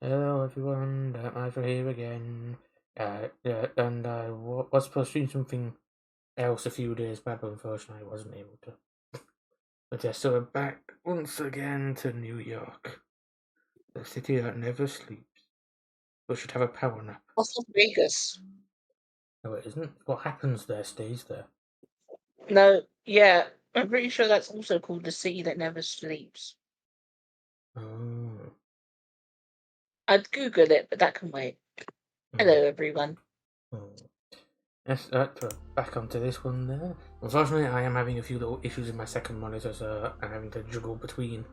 Hello everyone, I'm here again. And I was supposed to do something else a few days back, but unfortunately I wasn't able to. But yeah, so we're back once again to New York, the city that never sleeps, but should have a power nap. Las Vegas. No, it isn't. What happens there stays there. No, yeah, I'm pretty sure that's also called the city that never sleeps. Oh. I'd Google it, but that can wait. Hello, Mm. everyone. Yes, back onto this one there. Unfortunately, I am having a few little issues with my second monitor, so I'm having to juggle between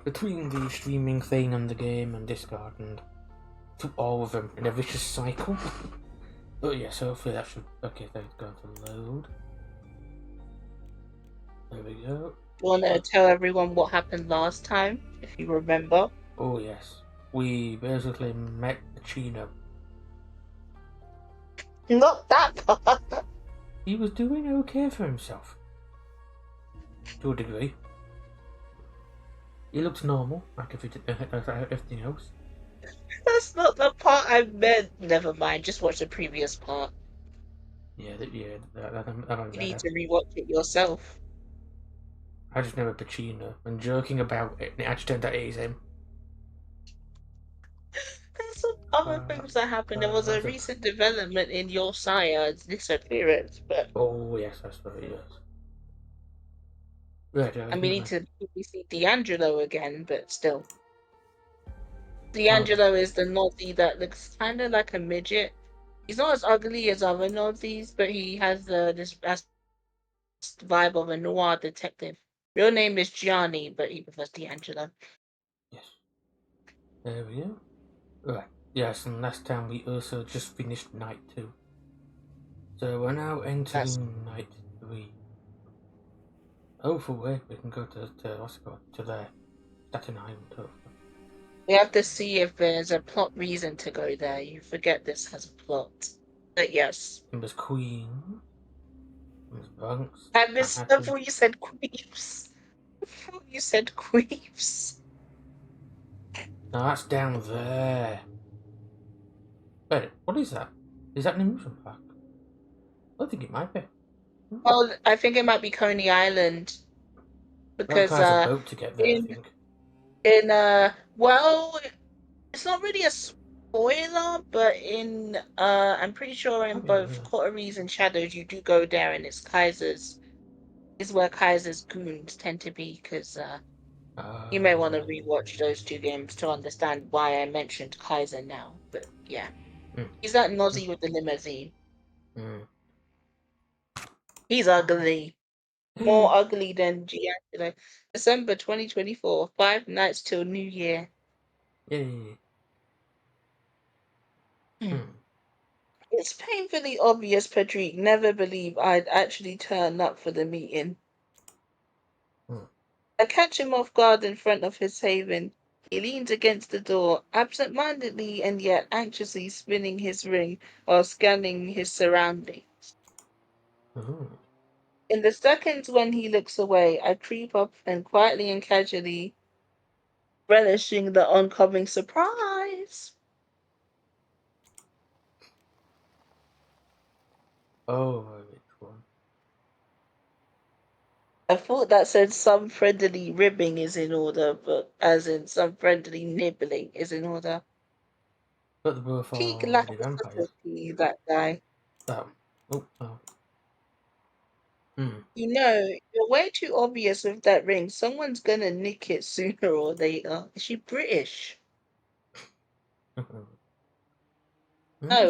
the streaming thing and the game and Discord and to all of them in a vicious cycle. But yes, hopefully that should. Okay, that's going to load. There we go. You want to tell everyone what happened last time, if you remember? Oh yes, we basically met Chino. Not that part. He was doing okay for himself, to a degree. He looked normal, like everything else. That's not the part I meant. Never mind, just watch the previous part. Yeah, that might be You need better. to rewatch it yourself. I just know a Pacino and joking about it, and it actually turned out it is him. There's some other things that happened. There was a That's a, recent development in your sire's disappearance, but oh yes, that's what it is. Right, and we need to see D'Angelo again, but still. oh, D'Angelo is the Nazi that looks kind of like a midget. He's not as ugly as other Nazis, but he has this vibe of a noir detective. Real name is Gianni, but he prefers D'Angelo. yes, there we go. Right, yes, and last time we also just finished night 2. So we're now That's entering night 3. Hopefully we can go to what's it called, to the Staten Island, hopefully. we have to see if there's a plot reason to go there. You forget this has a plot, but yes. And there's Queen, and there's Bronx, I missed Manhattan. before you said queefs. Before you said queefs. No, that's down there. Wait, what is that? Is that an amusement park? I think it might be. Well, I think it might be Coney Island That because requires a boat to get there, I in think. well, it's not really a spoiler, but in I'm pretty sure in Might be, both Coteries and Shadows you do go there, and it's Kaiser's is where Kaiser's goons tend to be. Because you may want to rewatch those two games to understand why I mentioned Kaiser now. But yeah, mm, he's that mm, Nozzy with the limousine. mm. He's ugly, more ugly than Giangelo. December 2024, 5 nights till New Year. Yay. Hmm. Mm. It's painfully obvious Patrick never believed I'd actually turn up for the meeting. Mm. I catch him off guard in front of his haven. He leans against the door, absent-mindedly and yet anxiously spinning his ring while scanning his surroundings. Mm. In the seconds when he looks away, I creep up and quietly and casually relishing the oncoming surprise. Oh, which one? I thought that said some friendly ribbing is in order, but as in some friendly nibbling is in order. But they both Peak are lack bloody of vampires. subtlety, that guy. That. Oh, oh. Hmm. You know, you're way too obvious with that ring. Someone's gonna nick it sooner or later. Is she British? No,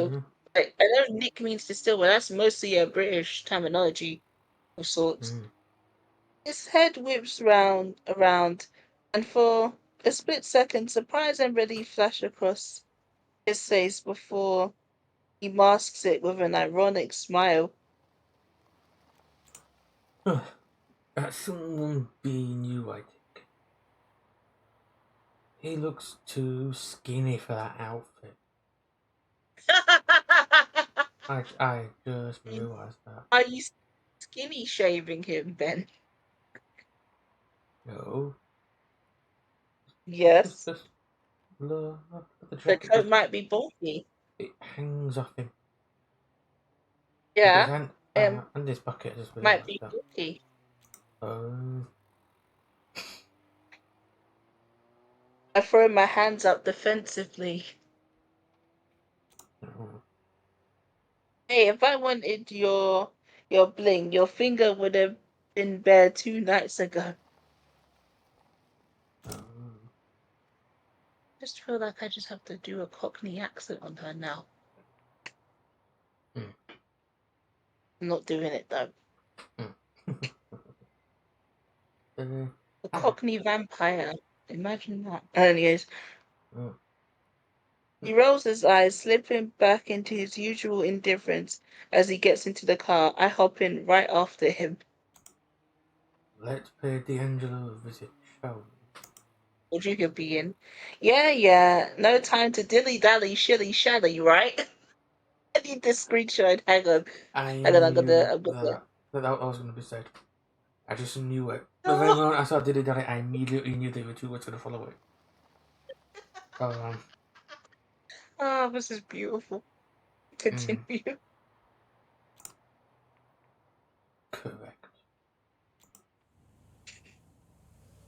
Mm. I know nick means to steal, but that's mostly a British terminology of sorts. Mm. His head whips around, and for a split second, surprise and relief flash across his face before he masks it with an ironic smile. That's someone being you, I think. He looks too skinny for that outfit. I just realised that. Are you skinny shaving him, Ben? No, just, Yes. just, Look at the The jacket. coat might be bulky. It hangs off him. Yeah, And this bucket, I just might realised be that. bulky. Oh. I throw my hands up defensively. Oh. Hey, if I wanted your bling, your finger would have been bare 2 nights ago. Oh. Just feel like I just have to do a Cockney accent on her now. Mm. I'm not doing it though. Mm. The Cockney vampire. Imagine that. Anyways, Oh. he rolls his eyes, slipping back into his usual indifference as he gets into the car. I hop in right after him. Let's pay D'Angelo a visit, shall we? Would you could be in? Yeah, yeah. No time to dilly dally, shilly shally, right? I need this screenshot. Hang on. I Hang on, knew I'm gonna. that was going to be said. I just knew it. The very No. moment I saw Diddy Daddy, I immediately knew they were two words going to follow it. Um, Oh, this is beautiful. mm, Continue. correct.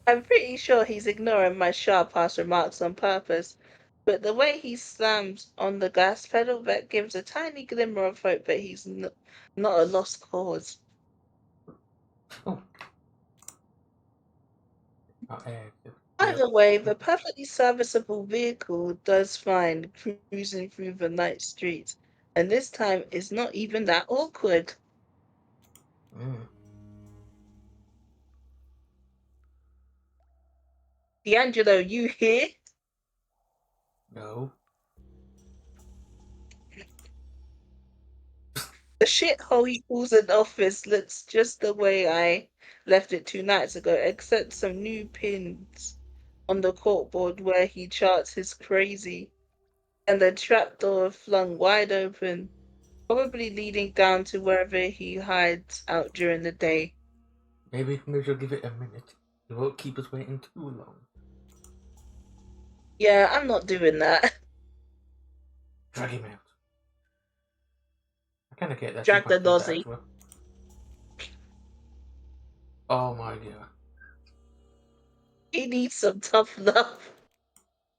I'm pretty sure he's ignoring my sharp-ass remarks on purpose, but the way he slams on the gas pedal that gives a tiny glimmer of hope that he's not a lost cause. Oh, egg. By Yep. the way, the perfectly serviceable vehicle does fine cruising through the night streets, and this time it's not even that awkward. Mm, D'Angelo, you here? no. The shithole he calls an office looks just the way I left it 2 nights ago, except some new pins on the corkboard where he charts his crazy, and the trapdoor flung wide open, probably leading down to wherever he hides out during the day. Maybe I'll give it a minute. It won't keep us waiting too long. Yeah, I'm not doing that. Drag him out. I kind of get that Drag the Tupac did that nosy. actually. Oh my god. He needs some tough love.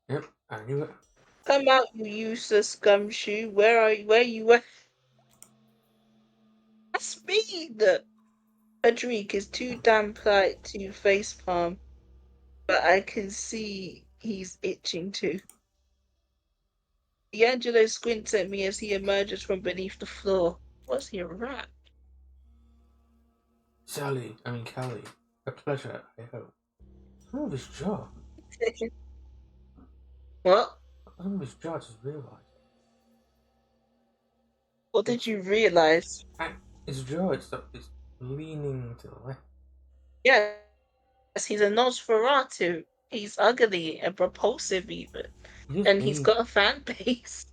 Yep, I knew it. Come out, you useless gumshoe. Where are you? Where you at? That's me. Adric is too damn polite to facepalm, but I can see he's itching to. D'Angelo squints at me as he emerges from beneath the floor. Was he a rat? Kelly. A pleasure, I hope. Some of his jaw. What? Some of his jaw just realised. What did It's you realize? his jaw. It's leaning to the left. Yes, he's a Nosferatu. He's ugly and repulsive, even. He is And he's mean. got a fan base.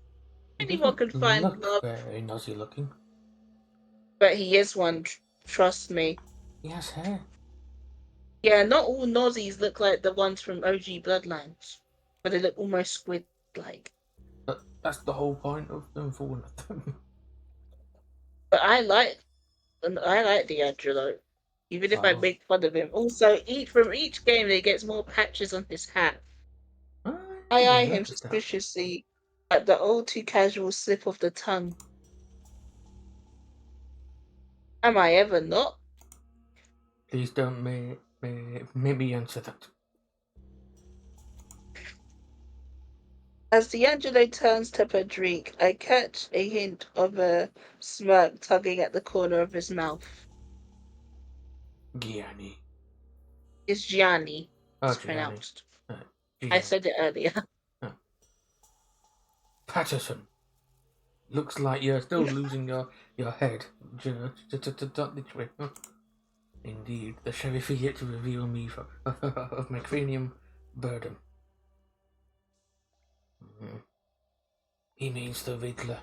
He Anyone doesn't can find look love, very nosy looking. but he is one, trust me. He has hair. Yeah, not all Nozzies look like the ones from OG Bloodlines, but they look almost squid-like. But that's the whole point of them for one of them. But I like D'Angelo, even if I Oh. make fun of him. Also, from each game, he gets more patches on his hat. I I never eye him noticed that. suspiciously at the all too casual slip of the tongue. Am I ever not? Please don't make me answer that. As D'Angelo turns to Padrique, I catch a hint of a smirk tugging at the corner of his mouth. Gianni. It's Gianni, Oh, it's Gianni. pronounced. I Gianni. said it earlier. Oh. Patterson. Looks like you're still losing your head. Literally. Indeed, the sheriff is yet to reveal me of my cranium burden. Mm. He means the Riddler.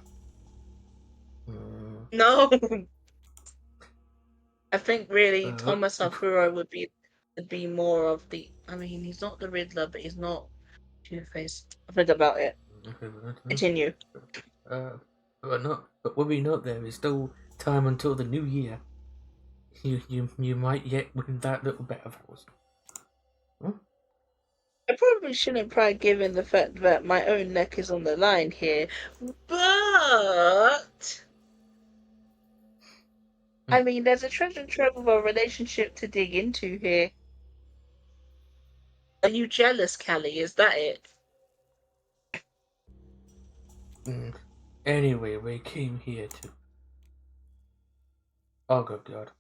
Mm. No, I think really Uh, Thomas Arturo would be more of the. I mean, he's not the Riddler, but he's not. Two-Face. I've heard about it. Continue. But what we note there is still time until the new year. You might yet win that little bet of ours. Huh? I probably shouldn't pride given the fact that my own neck is on the line here, but I mean, there's a treasure trove of a relationship to dig into here. Are you jealous, Callie? Is that it? Anyway, we came here to. Oh, good God.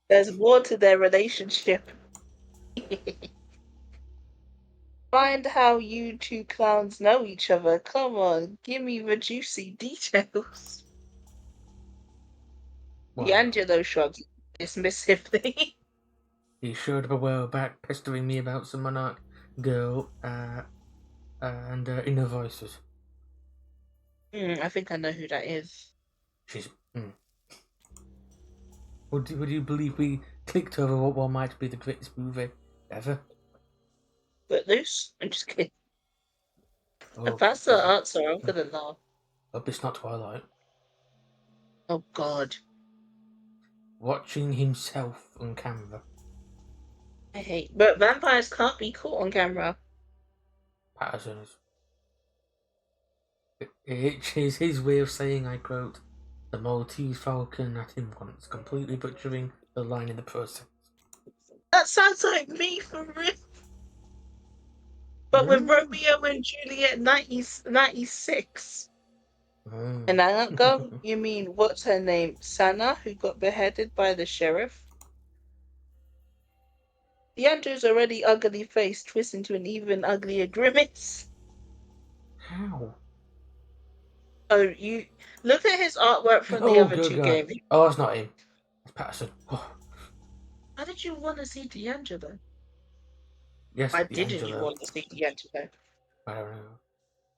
There's more to their relationship. Find how you two clowns know each other. Come on, give me the juicy details. Wow. D'Angelo shrugs dismissively. He showed up a while back, pestering me about some monarch girl, and inner voices. I think I know who that is. She's. Would you believe we clicked over what might be the greatest movie ever? Footloose? I'm just kidding. Oh, If that's the answer, I'm gonna laugh. Hope it's not Twilight. Oh God. Watching himself on camera. I hate. But vampires can't be caught on camera. Patterson is. It is his way of saying, I quote, "The Maltese Falcon at him once," completely butchering the line in the process. That sounds like me for real. But with Romeo and Juliet 96. And I don't go, you mean, what's her name? Sana, who got beheaded by the sheriff? D'Andre's already ugly face twists into an even uglier grimace. How? Oh, you look at his artwork from the other two games. Oh, that's not him. It's Patterson. Oh. How did you want to see D'Angelo? Yes, why didn't you want to see D'Angelo? I don't know.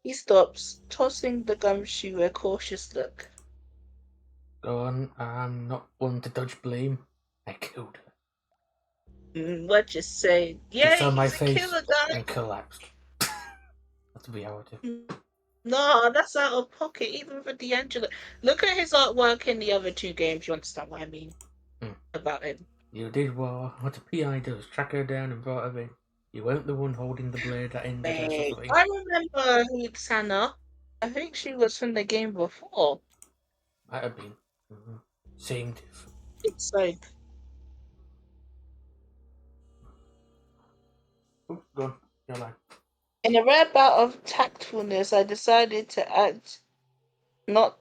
He stops, tossing the gumshoe a cautious look. Go on, I'm not one to dodge blame. I killed her. What you say? Yeah, she saw my face killer guy. and collapsed. That's reality. No, that's out of pocket, even for D'Angelo. Look at his artwork in the other two games. You understand what I mean about him? You did what a PI does. Track her down and brought her in. You weren't the one holding the blade that ended her suffering. I remember Sana. I think she was from the game before. Might have been. Same difference. It's like. Oops, go on. You're lying. In a rare bout of tactfulness, I decided to not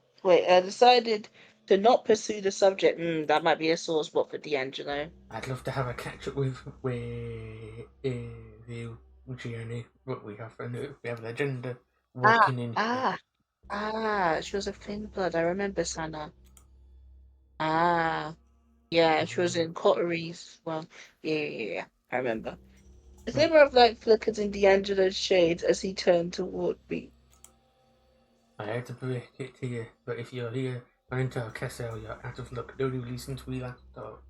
pursue the subject. That might be a sore spot for D'Angelo. I'd love to have a catch up with you, Gianni, but we have an agenda working in here. She was a thin blood. I remember Sana. Yeah, she was in Cotteries. Well, yeah, I remember. A glimmer of light flickers in D'Angelo's shades as he turned toward me. I hate to break it to you, but if you're here or into a Kessel, you're out of luck. Don't even listen to me last talk.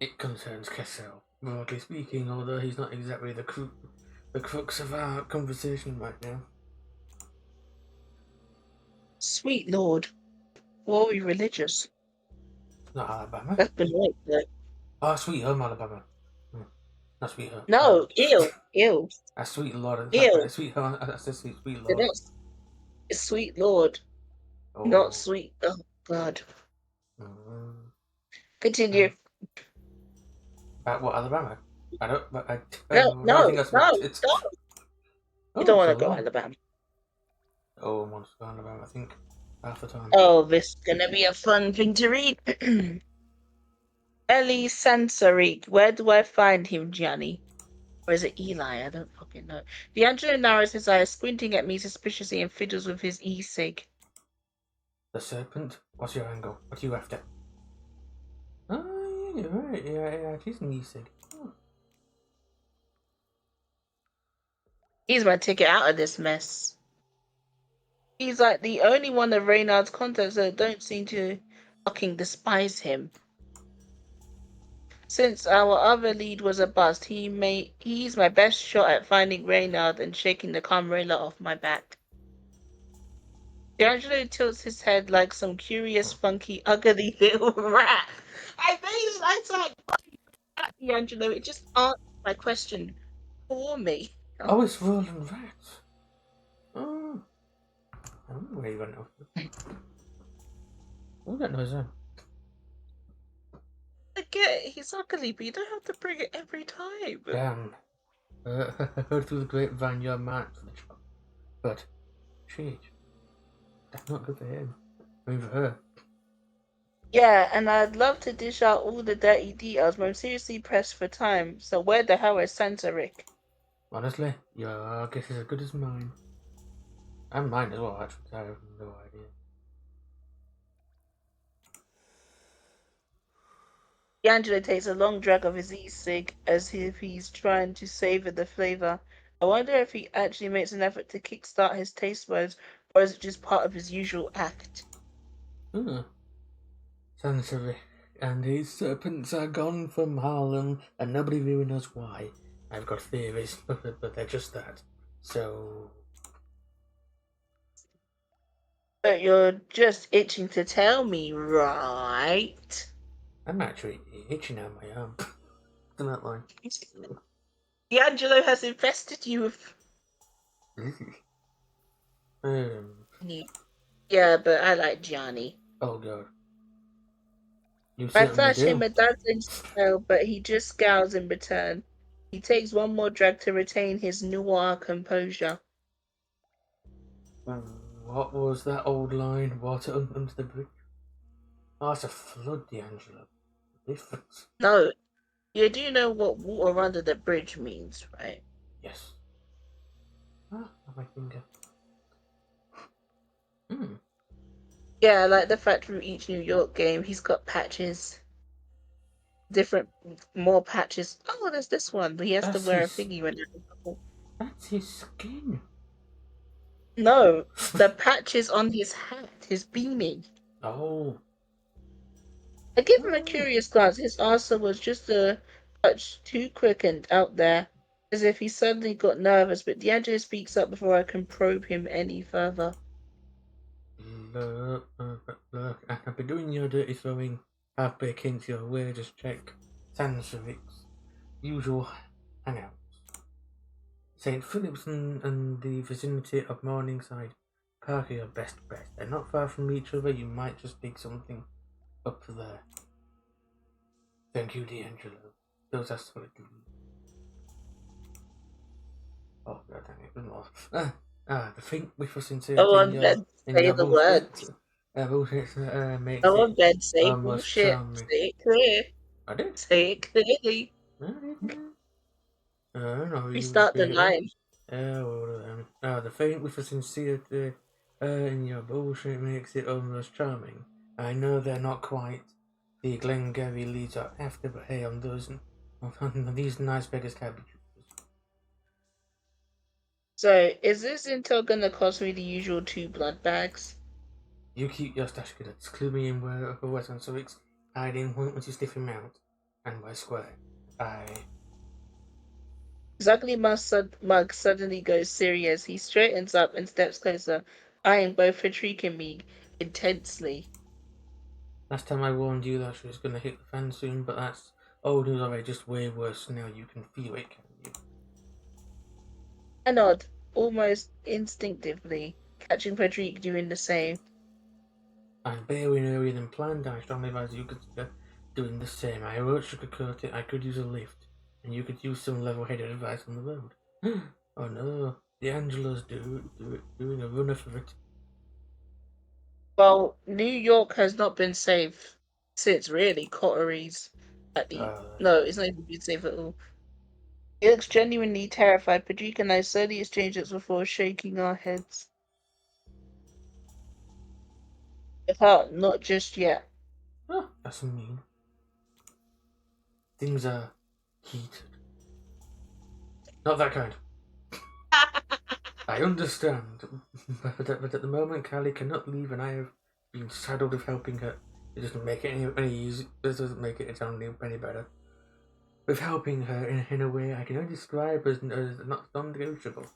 It concerns Kessel, broadly speaking, although he's not exactly the crux of our conversation right now. Sweet Lord, were we religious? Not Alabama. That's been right there. Oh, Sweet Home Alabama. Not Sweet Home. No, ew. That's Sweet Lord. Ew. Sweet Home. That's the Sweet Lord. It's Sweet Lord, not Sweet. Oh God. Continue. About what, Alabama? I don't. No. You don't want to go Alabama. Oh, I want to go Alabama. I think half the time. Oh, this is gonna be a fun thing to read. Eli Sansaric. Where do I find him, Gianni? Or is it Eli? I don't fucking know. D'Angelo narrows his eyes, squinting at me suspiciously, and fiddles with his e-cig. The serpent? What's your angle? What are you after? Oh, yeah, you're right. Yeah, it is an e-cig. He's my ticket out of this mess. He's like the only one of Reynard's contacts that don't seem to fucking despise him. Since our other lead was a bust, he's my best shot at finding Reynard and shaking the Camarilla off my back. D'Angelo tilts his head like some curious, funky, ugly little rat. I thought, D'Angelo, it just answered my question for me. Oh, it's rolling rats. Oh, I don't know where you went off. What that noise then? I get it, he's ugly, but you don't have to bring it every time. Damn. I heard through the grapevine you're mad for the job. But, shit. That's not good for him. I mean, for her. Yeah, and I'd love to dish out all the dirty details, but I'm seriously pressed for time. So where the hell is Santa Rick? Honestly, your guess is as good as mine. And mine as well, actually. I have no idea. D'Angelo takes a long drag of his e-cig as if he's trying to savor the flavor. I wonder if he actually makes an effort to kickstart his taste buds, or is it just part of his usual act? Sensory. And his serpents are gone from Harlem, and nobody really knows why. I've got theories, but they're just that. So... But you're just itching to tell me, right? I'm actually itching out my arm. On that line. D'Angelo has infested you with... Yeah, but I like Johnny. Oh god. You I certainly flash him do. a dozen style, but he just scowls in return. He takes one more drag to retain his noir composure. What was that old line? Water under the bridge? Oh, it's a flood, D'Angelo. Difference. No, you do know what water under the bridge means, right? Yes. Ah, my finger. Yeah, I like the fact from each New York game he's got patches. More patches. Oh, there's this one, but he has to That's wear a his... thingy when That's his skin. No, the patches on his hat, his beanie. Oh. I give him a curious glance. His answer was just a touch too quick and out there, as if he suddenly got nervous, but D'Angelo speaks up before I can probe him any further. Look, I have been doing your dirty throwing, half-baked hints your way, just check Sansevic's usual hangouts. St. Philip's and the vicinity of Morningside Park are your best bet. They're not far from each other, you might just dig something up there. Thank you, D'Angelo. Those are solid. Oh, god dang it, there's more. The thing with your sincerity Go on, Ben, in say your the bullshit, words. makes Go it on, Ben, say almost bullshit. charming. Say it clear. I did? Say it clearly. I don't know you Restart the repeat it all. line. The faint with the sincerity in your bullshit makes it almost charming. I know they're not quite the Glengarry leads are after, but hey, on these nice beggars can't be choosers. So, is this intel gonna cost me the usual 2 blood bags? You keep your stash cadets, clue me in where Upper West and Surrey's hiding once you stiff him out, and by square. His ugly mug suddenly goes serious. He straightens up and steps closer, eyeing both Patrick and me intensely. Last time I warned you that she was gonna hit the fan soon, but that's old news already, just way worse now. You can feel it, can you? I nod, almost instinctively, catching Patrick doing the same. I'm bailing earlier than planned. I strongly advise you consider doing the same. I won't sugarcoat it. I could use a lift, and you could use some level-headed advice on the road. Oh no, D'Angelo's doing a runner for it. Well, New York has not been safe since really Cotteries at the no, it's not even been safe at all. He looks genuinely terrified. Patrick and I slowly exchange looks before shaking our heads. Not just yet. Oh, that's mean. Things are heated. Not that kind. I understand, but at the moment, Callie cannot leave, and I have been saddled with helping her. It doesn't make it any easy. This doesn't make it any better. with helping her in a way I can only describe as not non-negotiable.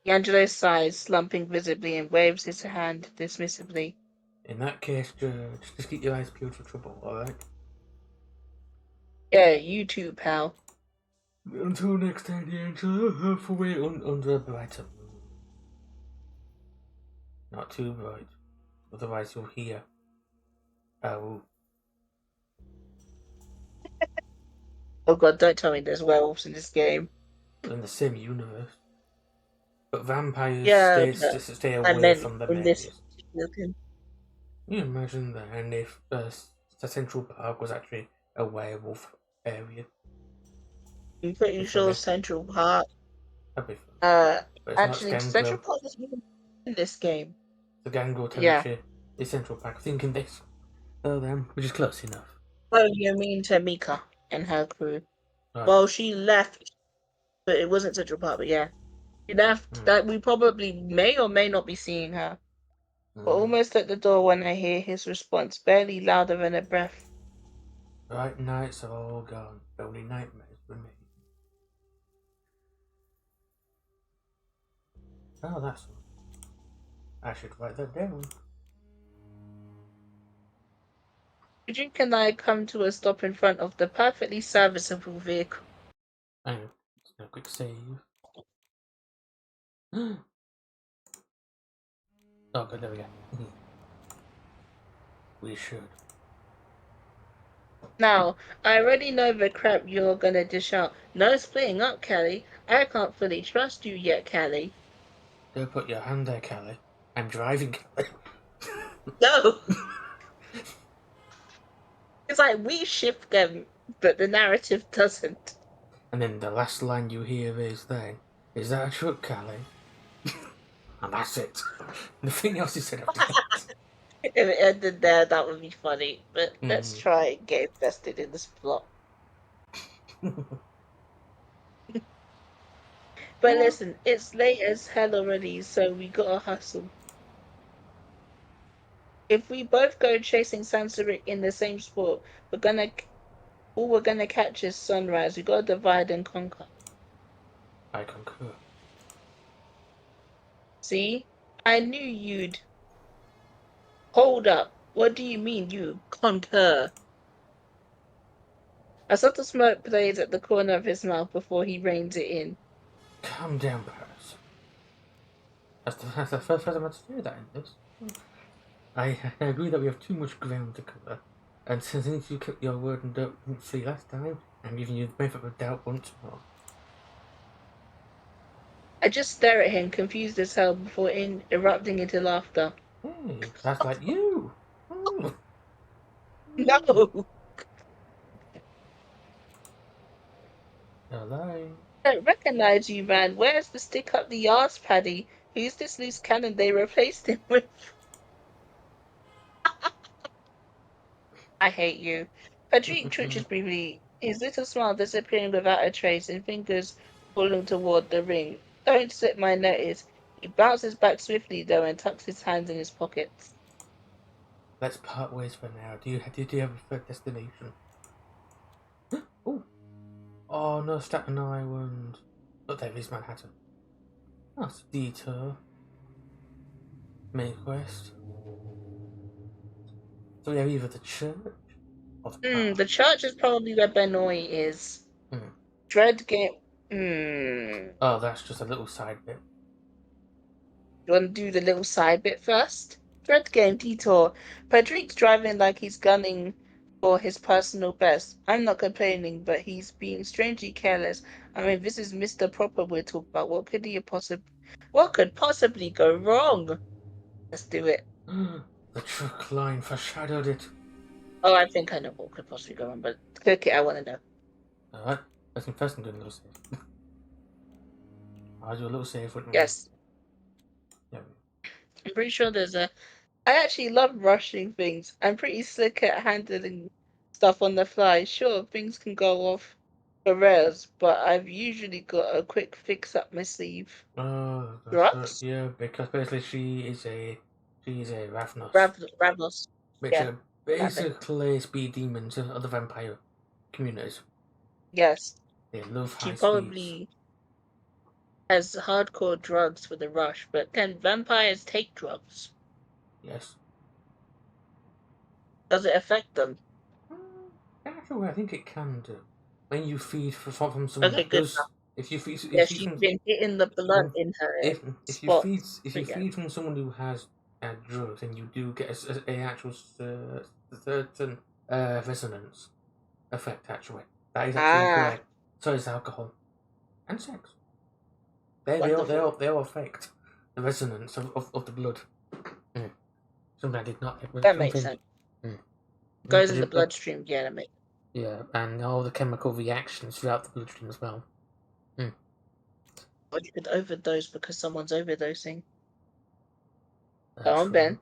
Angelo sighs, slumping visibly, and waves his hand dismissively. In that case, just keep your eyes peeled for trouble, alright? Yeah, you too, pal. Until next time, the angel, hopefully under a brighter moon. Not too bright, otherwise you'll hear. Oh, Oh god, don't tell me there's werewolves in this game. in the same universe. But vampires Yeah, but stay I away meant from them in this areas. particular game. Can you imagine that? And if the Central Park was actually a werewolf area, I'm that'd be pretty sure funny. Central Park. That'd be funny. Uh, But it's not actually, Central Scarecrow. Park isn't even in this game. The Gango Yeah. territory is Central Park. Thinking this. Oh, them, which is close enough. Oh, you mean Tamika and her crew? Oh, Well, yes. she left, but it wasn't Central Park. But yeah, she left. Mm. That we probably may or may not be seeing her. We're almost at the door when I hear his response, barely louder than a breath. Bright nights are all gone. Only nightmares remain. Oh, that's all. I should write that down. Eugene and I come to a stop in front of the perfectly serviceable vehicle. Hang on. Let's do a quick save. Oh, good, there we go. We should. Now, I already know the crap you're gonna dish out. No splitting up, Kelly. I can't fully trust you yet, Kelly. Don't put your hand there, Callie. I'm driving, Callie. No! It's like we shift them, but the narrative doesn't. And then the last line you hear is then, is that a truck, Callie? And that's it. Nothing else is said after that. If it ended there, that would be funny. But let's Mm. try and get invested in this plot. But listen, it's late as hell already, so we gotta hustle. If we both go chasing Sansarik in the same sport, we're gonna catch is sunrise. We gotta divide and conquer. I concur. See? I knew you'd. Hold up. What do you mean you concur? I saw the smoke blaze at the corner of his mouth before he reins it in. Calm down, Paris. That's the first time I'd say that in this. I agree that we have too much ground to cover. And since you kept your word and didn't flee last time, I'm giving you the benefit of doubt once more. I just stare at him, confused as hell, before erupting into laughter. Hey, that's like you! Oh. No! No lie. I don't recognize you, man. Where's the stick up the arse, Paddy? Who's this loose cannon they replaced him with? I hate you. Patrick twitches briefly, his little smile disappearing without a trace, and fingers pulling toward the ring. Don't slip my notice. He bounces back swiftly, though, and tucks his hands in his pockets. Let's part ways for now. Do you have a third destination? Oh! Oh no, Staten Island. Oh, there is Manhattan. That's a detour. Main quest. So we have either the church or the The park. church is probably where RoNY is. Hmm. Dread game. Hmm. Oh, that's just a little side bit. You want to do the little side bit first? Dread game detour. Patrick's driving like he's gunning for his personal best. I'm not complaining, but he's being strangely careless. I mean, this is Mr. Proper we're talking about. What could possibly go wrong? Let's do it. The truck line foreshadowed it. Oh, I think I know what could possibly go wrong, but click it. I want to know. Alright, let's first do a little save. I'll do a little save, wouldn't Yes, we? Yeah. I'm pretty sure there's a. I actually love rushing things. I'm pretty slick at handling stuff on the fly. Sure, things can go off the rails, but I've usually got a quick fix up my sleeve. Oh, that's right. Drugs? Yeah, because basically she is a Ravnos. Ravnos. Which Yeah. Basically, speed demons and other vampire communities. Yes, They love she high speeds. probably has hardcore drugs for the rush, but can vampires take drugs? Yes. Does it affect them? Actually, I think it can do. When you feed from someone Okay, that good does, enough. if Yeah, you she's from been hitting the blunt from in her if you spots. Yeah. feed from someone who has drugs, then you do get a actual certain resonance effect. Actually, that is actually Ah, correct. So is alcohol and sex. wonderful. They all affect the resonance of the blood. Mm. Something I did not. It was That makes something. sense. Mm. Goes in the bloodstream. Yeah, that makes. Yeah, and all the chemical reactions throughout the bloodstream as well. Mm. Or you could overdose because someone's overdosing. Go on, True. Ben.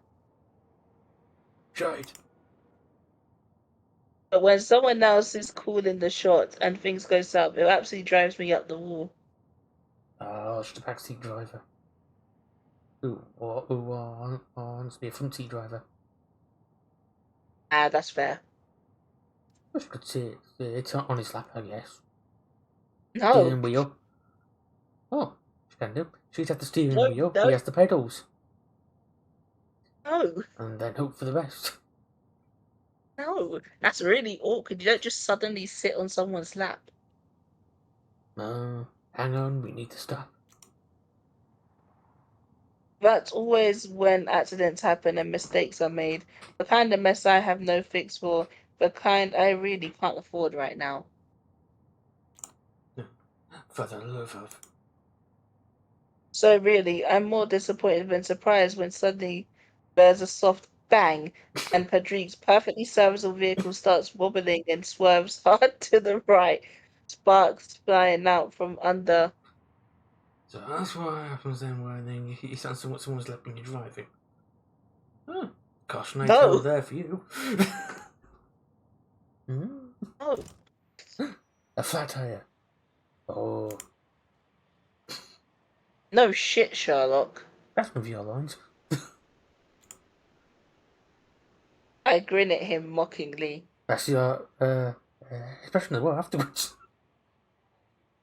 Shite. But when someone else is calling the shots and things go south, it absolutely drives me up the wall. Oh, just a backseat driver. Who wants to be a front seat driver? Ah, that's fair. Well, she could it's on his lap, I guess. No, Steering wheel. Oh, she can do. She'd have the steering no, wheel. no, He has the pedals, no, and then hope for the best. no. That's really awkward. You don't just suddenly sit on someone's lap. Hang on, we need to stop. That's always when accidents happen and mistakes are made. The kind of mess I have no fix for, the kind I really can't afford right now. For the love of. So really, I'm more disappointed than surprised when suddenly there's a soft bang and Padrik's perfectly serviceable vehicle starts wobbling and swerves hard to the right, sparks flying out from under. So that's what happens then when you sound someone's letting you driving. Oh, cautionary tale No, there for you. Hmm? no, A flat tire. Oh, no shit, Sherlock. that's one of your lines. I grin at him mockingly. That's your expression as well afterwards.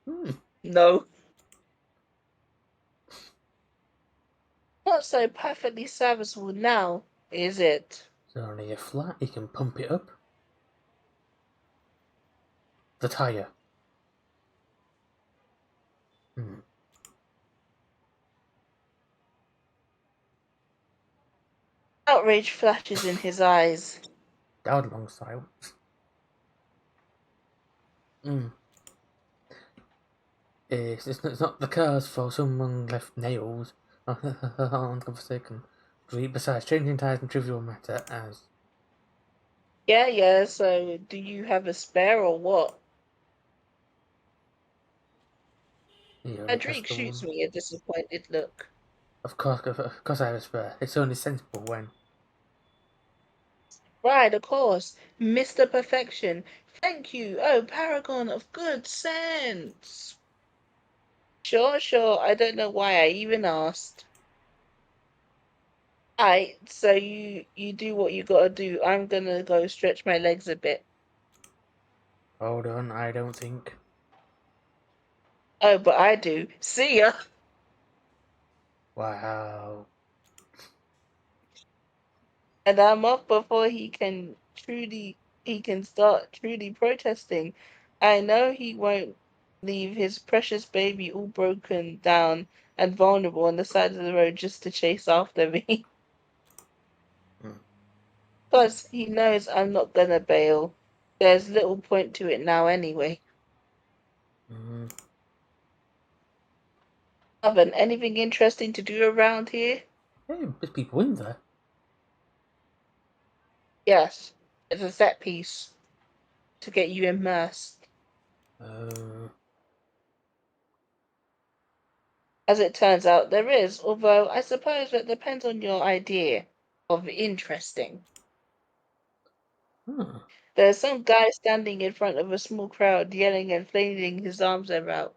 Hmm. No, not so perfectly serviceable now, is it? It's only a flat, you can pump it up. The tire. Hmm. Outrage flashes in his eyes. That long silence. Hmm. It's not the car's fault. Someone left nails on the second street. Besides, changing tires and trivial matter as Yeah, yeah, so do you have a spare or what? he only has Adric the shoots one. me a disappointed look. Of course, I have a spare. It's only sensible when. Right, of course. Mr. Perfection. Thank you. Oh, paragon of good sense. Sure, sure. I don't know why I even asked. So you do what you gotta do. I'm gonna go stretch my legs a bit. Hold on, I don't think. Oh, but I do. See ya. Wow. And I'm off before he can start truly protesting. I know he won't leave his precious baby all broken down and vulnerable on the side of the road just to chase after me. Mm. Plus, he knows I'm not gonna bail. There's little point to it now anyway. Mm. Oven, anything interesting to do around here? Hey, there's people in there. Yes, it's a set piece to get you immersed. Uh, As it turns out, there is, although I suppose that depends on your idea of interesting. huh. There's some guy standing in front of a small crowd yelling and flailing his arms about.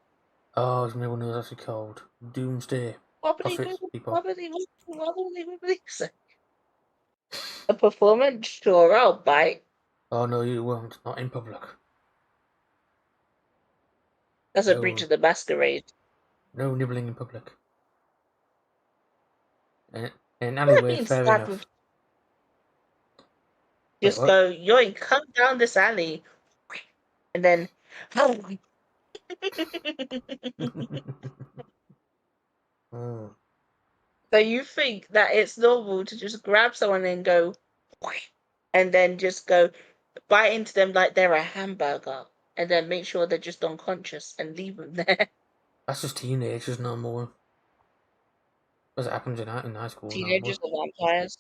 Oh, it's one who's actually called Doomsday Wobbly, Prophets wibble- people. wobbly, wobbly, wobbly, wobbly. A performance? Sure, I'll bite. Oh no, you won't. Not in public. That's a breach No, of the masquerade. no nibbling in public. In an What alleyway, being fair stabbed with enough. Wait, just what? go, yoink, come down this alley. And then Oh, so you think that it's normal to just grab someone and go and then just go bite into them like they're a hamburger and then make sure they're just unconscious and leave them there. that's just teenagers, no more. As it happens in high school, no more. Teenagers are vampires.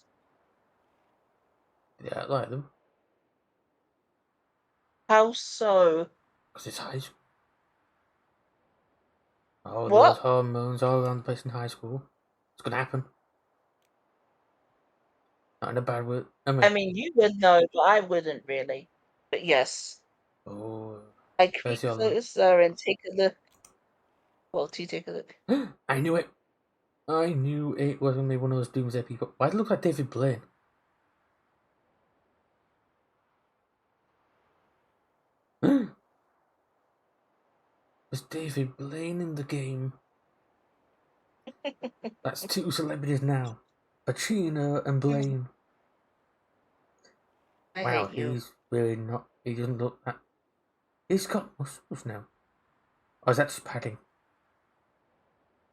Yeah, I like them. How so? Because it's high school. Oh, those What? hormones all around the place in high school. It's gonna happen. Not in a bad way. I I mean, mean, you would know, but I wouldn't really. But yes, oh, I where's creep your line? closer and take a look. Well, to take a look. I knew it. I knew it was only one of those doomsday people. Why does it look like David Blaine? There's David Blaine in the game. That's two celebrities now. Pacino and Blaine. I Wow, hate you. he's really not. He doesn't look that. He's got muscles now. Or is that just padding?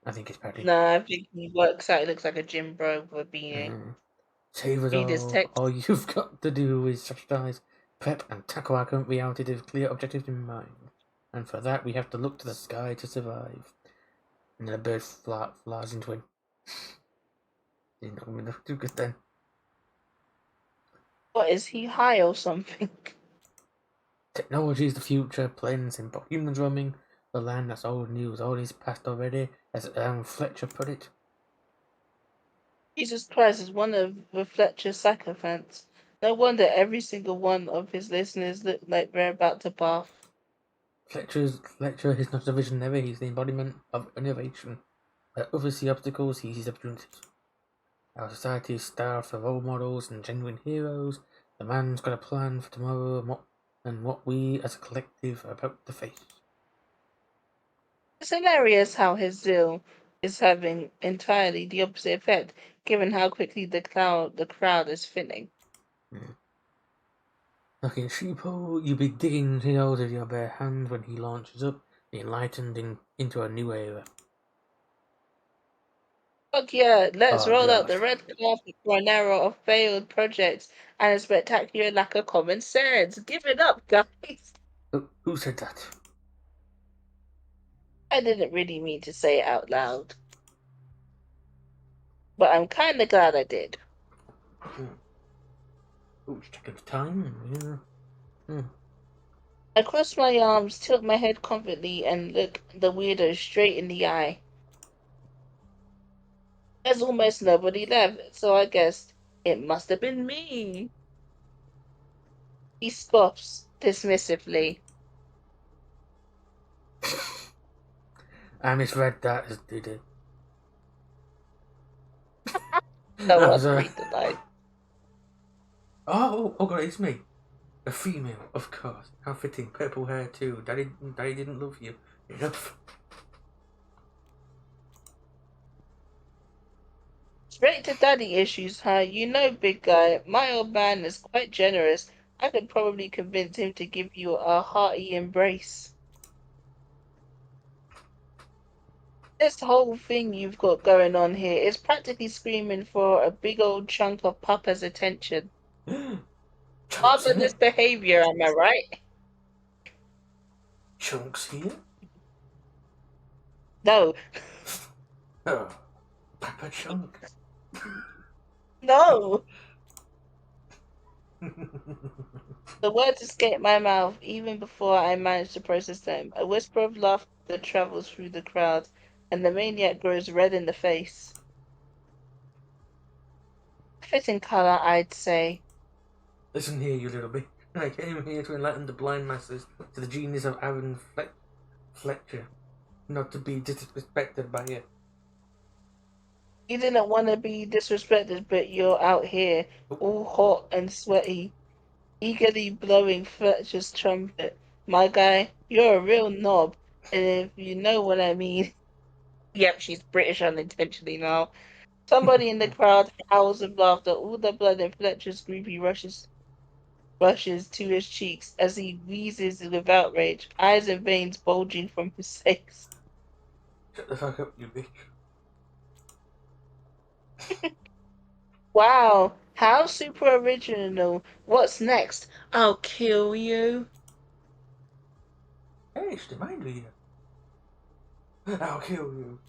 I think it's padding. No, I think he works out. He looks like a gym bro for being Save it read his text. all you've got to do is strategize, prep, and tackle our current reality with clear objectives in mind. And for that, we have to look to the sky to survive. And then a bird flies into him. He's not going to do good then. What is he high or something? Technology is the future, plain and simple. Humans roaming the land, that's old news. All is past already, as Fletcher put it. Jesus Christ is one of the Fletcher's sycophants. No wonder every single one of his listeners look like they're about to barf. Fletcher is not a visionary, he's the embodiment of innovation. Where others see obstacles, he sees opportunities. Our society is starved for role models and genuine heroes. The man's got a plan for tomorrow and what we as a collective are about to face. It's hilarious how his zeal is having entirely the opposite effect, given how quickly the crowd is thinning. Like in Sheeple, you be digging heroes with your bare hands when he launches up, the enlightened into a new era. Fuck yeah, let's Oh roll out god. the red carpet for an era of failed projects and a spectacular lack of common sense. Give it up, guys. Who said that? I didn't really mean to say it out loud, but I'm kind of glad I did. Oh, it's taking time. Yeah. I cross my arms, tilt my head confidently, and look the weirdo straight in the eye. There's almost nobody left, so I guessed it must have been me. He scoffs dismissively. I misread that as did it. No That one was read the line. oh god, it's me. A female, of course. How fitting. Purple hair too. Daddy didn't love you enough. Straight to daddy issues, huh? You know, big guy, my old man is quite generous. I could probably convince him to give you a hearty embrace. This whole thing you've got going on here is practically screaming for a big old chunk of Papa's attention. Chunks in Marvelous it. behavior, am I right? Chunks here. No, Oh, Papa Chunk. no. The words escape my mouth even before I manage to process them. A whisper of laughter travels through the crowd, and the maniac grows red in the face. Fitting color, I'd say. Listen here, you little bit. I came here to enlighten the blind masses to the genius of Aaron Fletcher, not to be disrespected by it. You didn't want to be disrespected, but you're out here, all hot and sweaty, eagerly blowing Fletcher's trumpet. My guy, you're a real knob, and if you know what I mean. Yep, she's British unintentionally now. Somebody in the crowd howls with laughter. All the blood in Fletcher's groupie rushes to his cheeks as he wheezes with outrage, eyes and veins bulging from his face. Shut the fuck up, you bitch. Wow, how super original. What's next? I'll kill you. Hey, it's the mind reader. I'll kill you.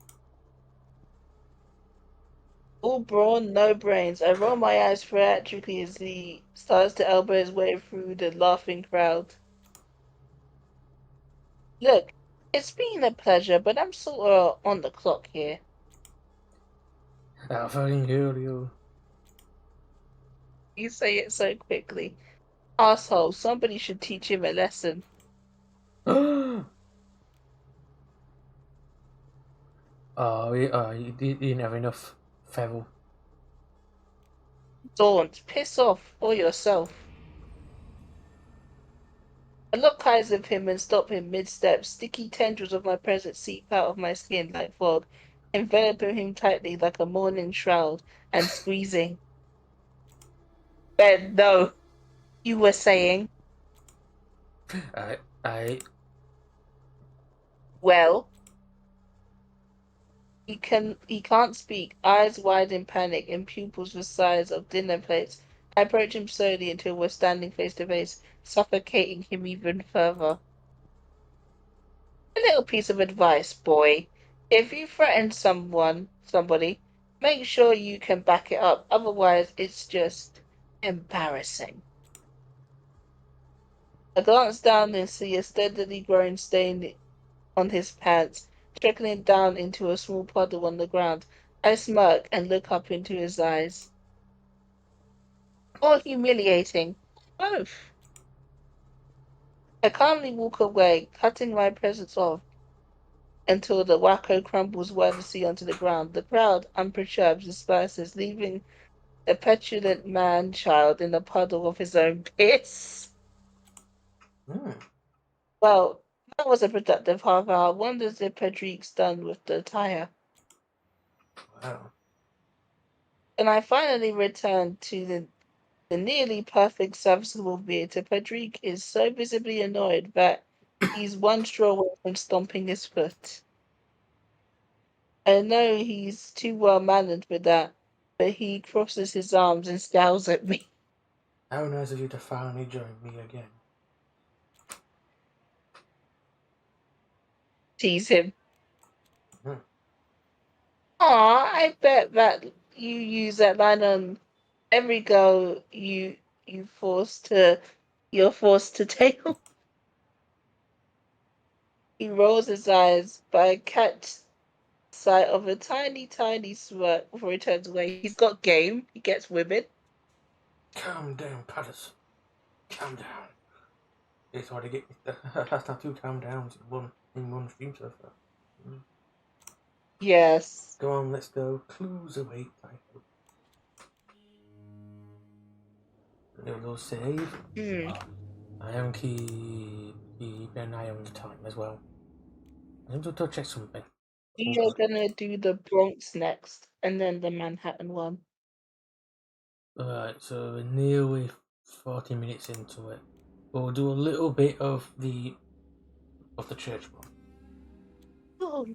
All brawn, no brains. I roll my eyes theatrically as he starts to elbow his way through the laughing crowd. Look, it's been a pleasure, but I'm sort of on the clock here. I'll fucking kill you. You say it so quickly. Asshole, somebody should teach him a lesson. You didn't have enough feral. Don't piss off or yourself. I lock eyes with him and stop him mid-step. Sticky tendrils of my presence seep out of my skin like fog, enveloping him tightly like a morning shroud and squeezing. Ben, no, you were saying, I. well, he can't speak, eyes wide in panic and pupils the size of dinner plates. I approach him slowly until we're standing face to face, suffocating him even further. A little piece of advice, boy. If you threaten somebody, make sure you can back it up. Otherwise, it's just embarrassing. I glance down and see a steadily growing stain on his pants, trickling down into a small puddle on the ground. I smirk and look up into his eyes. Or humiliating. Both. I calmly walk away, cutting my presence off until the wacko crumbles wordlessly onto the ground. The crowd, unperturbed, disperses, leaving a petulant man-child in a puddle of his own piss. Mm, Well, that was a productive half hour. Wonders if Pedrique's done with the tire. wow. And I finally returned to the nearly perfect serviceable theatre. Pedrique is so visibly annoyed that he's one straw away from stomping his foot. I know he's too well mannered for that, but he crosses his arms and scowls at me. How nice of you to finally join me again. Tease him. Mm. Aw, I bet that you use that line on every girl you you're forced to tail. He rolls his eyes, but I catch sight of a tiny smirk before he turns away. He's got game. He gets women. Calm down, Patterson. Calm down. It's hard to get. That's not two calm downs in one stream so far. Mm. Yes. Go on, let's go. Clues await. Little save. Hmm. I am keep an eye on the time as well. I need to check something. You're gonna do the Bronx next, and then the Manhattan one. Alright, so we're nearly 40 minutes into it. We'll do a little bit of the church one. Oh,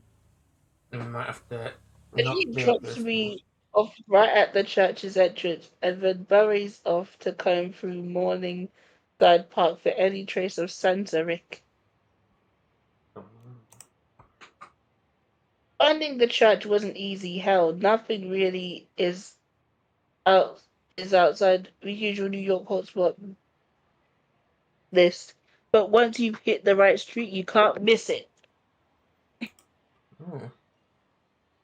And we might have to but not he be like drops this one. me off right at the church's entrance and then buries off to comb through Morningside Park for any trace of Sanzarick. Finding the church wasn't easy. Hell, nothing really out is outside the usual New York hotspot list. But once you've hit the right street, you can't miss it. Mm.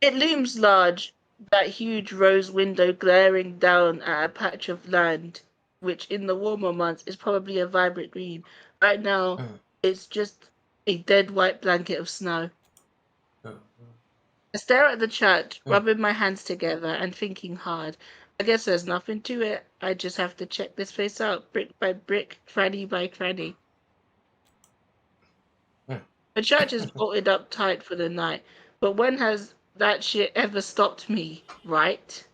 It looms large, that huge rose window glaring down at a patch of land, which in the warmer months is probably a vibrant green. Right now, Mm. it's just a dead white blanket of snow. Mm. I stare at the chart, rubbing my hands together and thinking hard. I guess there's nothing to it. I just have to check this place out brick by brick, cranny by cranny. The church is bolted up tight for the night, but when has that shit ever stopped me, right?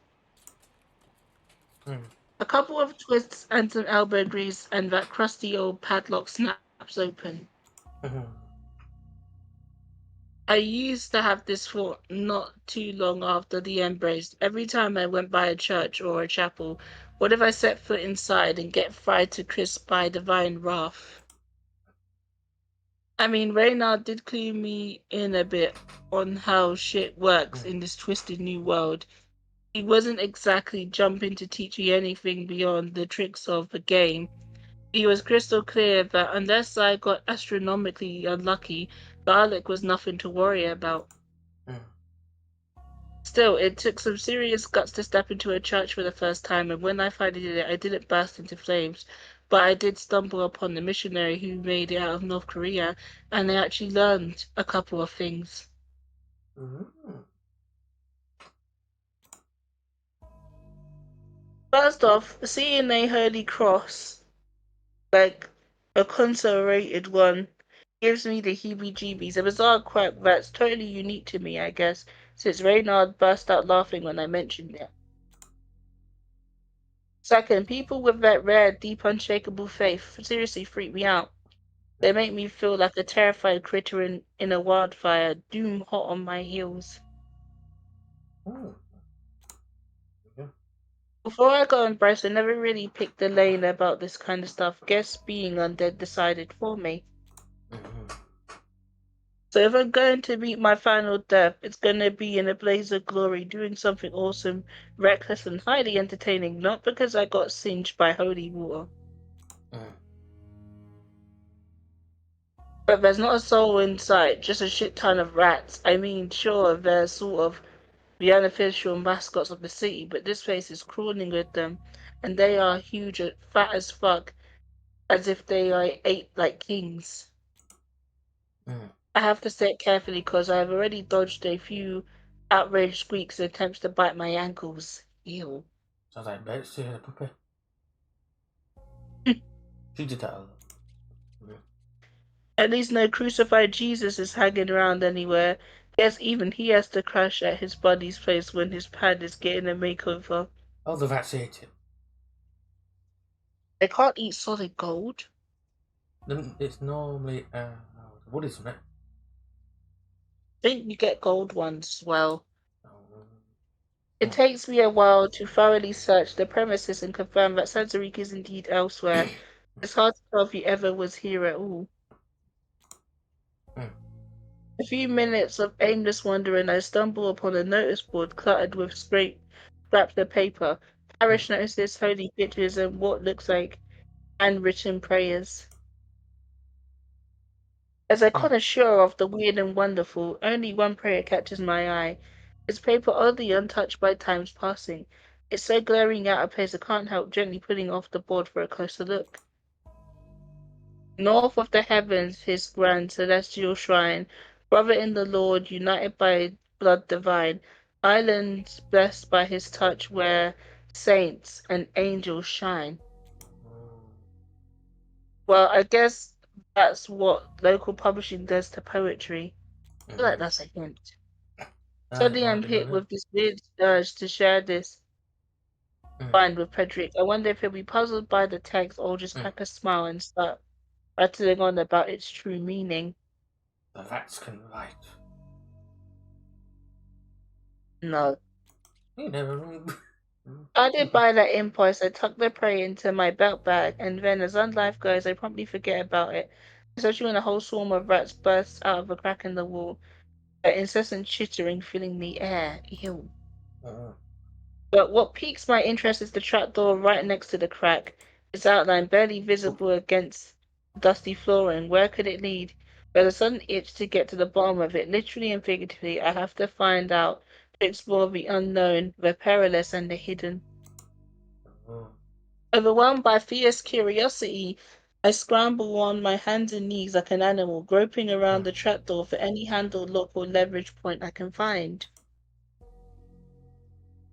A couple of twists and some elbow grease, and that crusty old padlock snaps open. I used to have this thought not too long after the embrace. Every time I went by a church or a chapel, what if I set foot inside and get fried to crisp by divine wrath? I mean, Reynard did clue me in a bit on how shit works in this twisted new world. He wasn't exactly jumping to teach me anything beyond the tricks of the game. He was crystal clear that unless I got astronomically unlucky, garlic was nothing to worry about. Still, it took some serious guts to step into a church for the first time, and when I finally did it, I didn't burst into flames. But I did stumble upon the missionary who made it out of North Korea, and I actually learned a couple of things. First off, seeing a holy cross, like a consecrated one, gives me the heebie-jeebies. A bizarre quirk that's totally unique to me, I guess, since Reynard burst out laughing when I mentioned it. Second, people with that rare, deep, unshakable faith seriously freak me out. They make me feel like a terrified critter in a wildfire, doom hot on my heels. Before I got embraced, I never really picked a lane about this kind of stuff. Guess being undead decided for me. So if I'm going to meet my final death, it's going to be in a blaze of glory, doing something awesome, reckless, and highly entertaining, not because I got singed by holy water. But there's not a soul in sight, just a shit ton of rats. I mean, sure, they're sort of the unofficial mascots of the city, but this place is crawling with them, and they are huge, fat as fuck, as if they are ate like kings. I have to say it carefully because I have already dodged a few outraged squeaks and attempts to bite my ankles. Ew. Sounds like Betsy and a puppy. She did that a lot. At least no crucified Jesus is hanging around anywhere. Guess even he has to crash at his buddy's place when his pad is getting a makeover. Oh, the rats ate it. They can't eat solid gold. It's normally wood, isn't it? I think you get gold ones as well. Oh. It takes me a while to thoroughly search the premises and confirm that Sansarik is indeed elsewhere. It's hard to tell if he ever was here at all. A few minutes of aimless wandering, I stumble upon a notice board cluttered with scraps of paper, parish notices, holy pictures, and what looks like handwritten prayers. As a connoisseur of the weird and wonderful, only one prayer catches my eye. It's paper oddly untouched by time's passing. It's so glaring out of place I can't help gently pulling off the board for a closer look. North of the heavens, his grand celestial shrine, brother in the Lord, united by blood divine, islands blessed by his touch where saints and angels shine. Well, I guess that's what local publishing does to poetry. I feel like that's a hint. Suddenly I'm hit with this weird urge to share this find with Frederick. I wonder if he'll be puzzled by the text or just crack a smile and start rattling on about its true meaning. The rats can write. No. You never. I did by that impulse. I tucked the prey into my belt bag, and then, as on life goes, I promptly forget about it. Especially when a whole swarm of rats bursts out of a crack in the wall, their incessant chittering filling the air. Ew. But what piques my interest is the trapdoor right next to the crack, its outline barely visible against the dusty flooring. Where could it lead? There's a sudden itch to get to the bottom of it. Literally and figuratively, I have to find out, to explore the unknown, the perilous, and the hidden. Overwhelmed by fierce curiosity, I scramble on my hands and knees like an animal, groping around the trapdoor for any handle, lock, or leverage point I can find.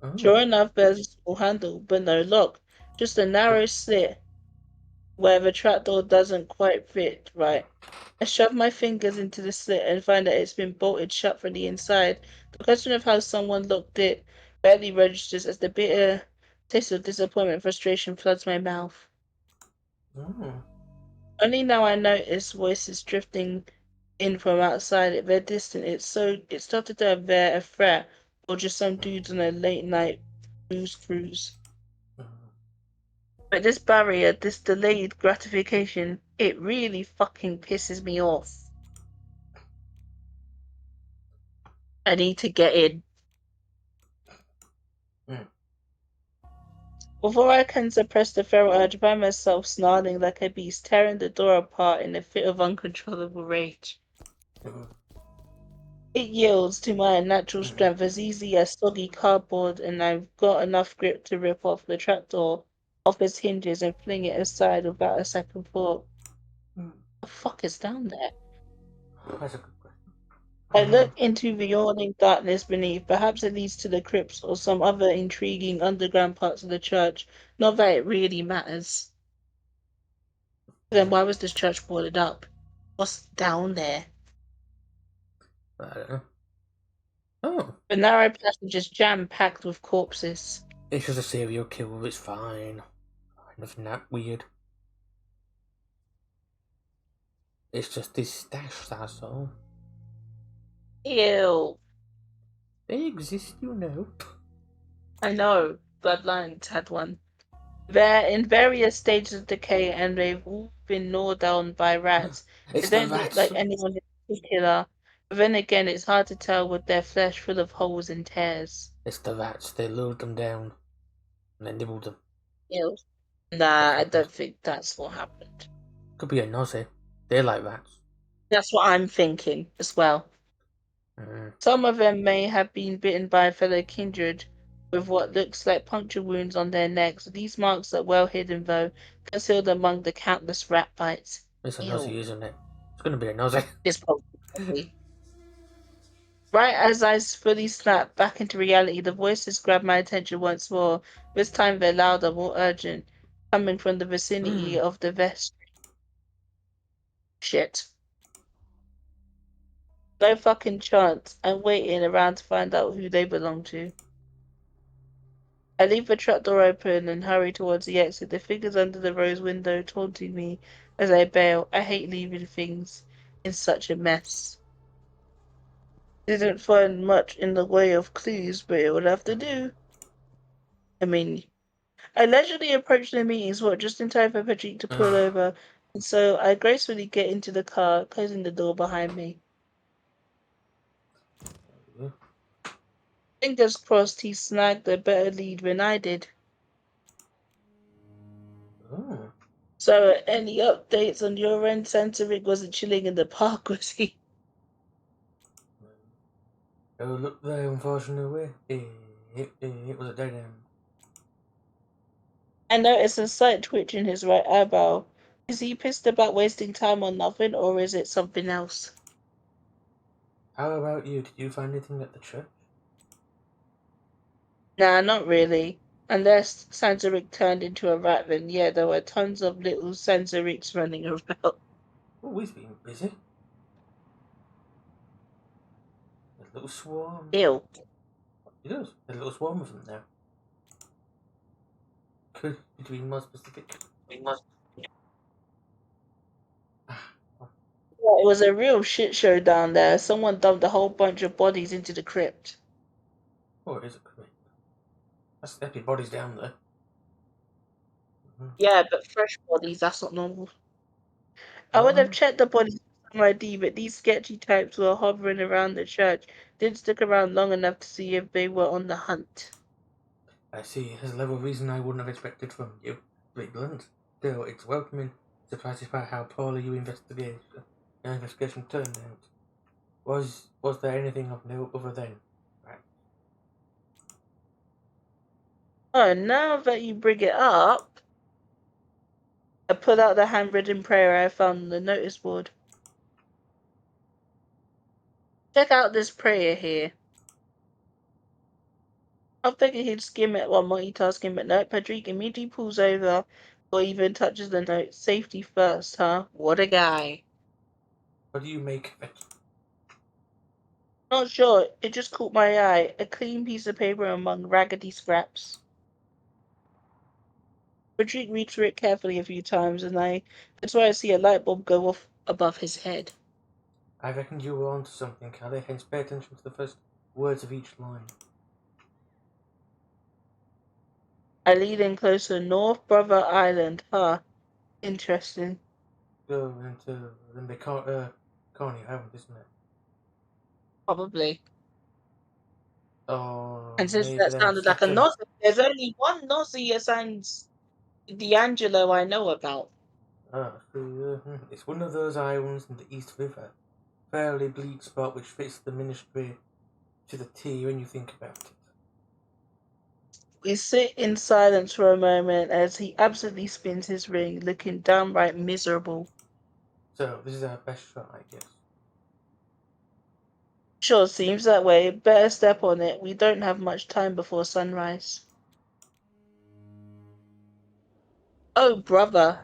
Oh. Sure enough, there's a small handle, but no lock. Just a narrow slit where the trapdoor doesn't quite fit right. I shove my fingers into the slit and find that it's been bolted shut from the inside. The question of how someone locked it barely registers as the bitter taste of disappointment and frustration floods my mouth. Oh. Only now I notice voices drifting in from outside. They're distant. It started to have there a threat or just some dudes on a late night booze cruise. But this barrier, this delayed gratification, it really fucking pisses me off. I need to get in. Mm. Before I can suppress the feral urge, I find myself snarling like a beast, tearing the door apart in a fit of uncontrollable rage. It yields to my unnatural strength as easy as soggy cardboard, and I've got enough grip to rip off the trapdoor off its hinges and fling it aside without a second thought. Mm. What the fuck is down there? That's a good question. I look into the yawning darkness beneath. Perhaps it leads to the crypts or some other intriguing underground parts of the church. Not that it really matters. Then why was this church boarded up? What's down there? I don't know. Oh. The narrow passage is jam-packed with corpses. It's just a serial killer, it's fine. Nothing that weird. It's just this stash, that's all. Ew. They exist, you know. I know. Bloodlines had one. They're in various stages of decay and they've all been gnawed down by rats. They It's the don't look rats. like anyone in particular. But then again, it's hard to tell with their flesh full of holes and tears. It's the rats. They lured them down and then nibbled them. Ew. Nah, That's I what happened. don't think that's what happened. Could be a nausea. They're like rats. That's what I'm thinking as well. Mm. Some of them may have been bitten by a fellow kindred with what looks like puncture wounds on their necks. These marks are well hidden, though, concealed among the countless rat bites. It's a nausea, Ew. isn't it? It's gonna be a nausea. This probably. Right as I fully snap back into reality, the voices grab my attention once more. This time they're louder, more urgent, coming from the vicinity Mm. of the vest. Shit. No fucking chance. I'm waiting around to find out who they belong to. I leave the trap door open and hurry towards the exit, the figures under the rose window taunting me as I bail. I hate leaving things in such a mess. Didn't find much in the way of clues, but it would have to do. I mean, I leisurely approach the meeting spot just in time for Patrick to pull over, and so I gracefully get into the car, closing the door behind me. Fingers crossed he snagged a better lead than I did. Oh. So, any updates on your end? Santaric wasn't chilling in the park, was he? Oh, look there, unfortunately. It was a dead end. I noticed a slight twitch in his right eyebrow. Is he pissed about wasting time on nothing, or is it something else? How about you? Did you find anything at the church? Nah, not really. Unless Santaric turned into a rat, then yeah, there were tons of little Santarics running around. Oh, he's been busy. A little swarm. Ew. He does. A little swarm of them now. Could you be more specific? Yeah, it was a real shit show down there. Someone dumped a whole bunch of bodies into the crypt. Oh, it is a correct. That's empty bodies down there. Yeah, but fresh bodies, that's not normal. I would have Oh, checked the bodies for some ID, but these sketchy types were hovering around the church. Didn't stick around long enough to see if they were on the hunt. I see. There's a level of reason I wouldn't have expected from you. Brilliant. Still, it's welcoming. Surprised by how poorly your investigation turned out. Was there anything of note other than right? Oh, now that you bring it up, I pull out the handwritten prayer I found on the notice board. Check out this prayer here. I'm thinking he'd skim it while multitasking, but no, Patrick immediately pulls over or even touches the note. Safety first, huh? What a guy. What do you make of it? Not sure, it just caught my eye. A clean piece of paper among raggedy scraps. Patrick reads through it carefully a few times, and that's why I see a light bulb go off above his head. I reckon you were onto something, Callie, hence pay attention to the first words of each line. I lean in closer. North Brother Island, huh? Interesting. Go into the Coney Island, isn't it? Probably. Oh, And since maybe that then sounded like a Nazi, there's only one Nazi assigns D'Angelo I know about. It's one of those islands in the East River. Fairly bleak spot which fits the ministry to the T when you think about it. We sit in silence for a moment as he absently spins his ring, looking downright miserable. So, this is our best shot, I guess. Sure seems that way. Better step on it. We don't have much time before sunrise. Oh, brother.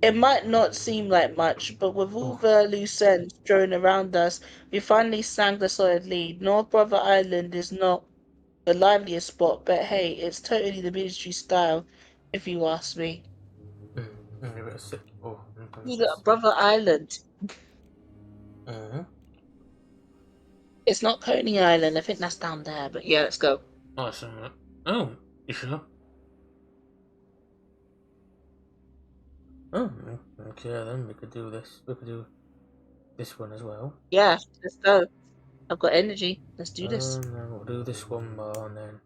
It might not seem like much, but with all Oh, the loose ends strewn around us, we finally sang the solid lead. North Brother Island is not the liveliest spot, but hey, it's totally the ministry style, if you ask me. give it a sip. Oh, I'm gonna You say got sip. Brother Island. Mm-hmm. It's not Coney Island. I think that's down there. But yeah, let's go. Awesome. Oh, you sure? Oh, okay then, we could do this. We could do this one as well. Yeah, let's go. I've got energy. Let's do this. And then we'll do this one more, and then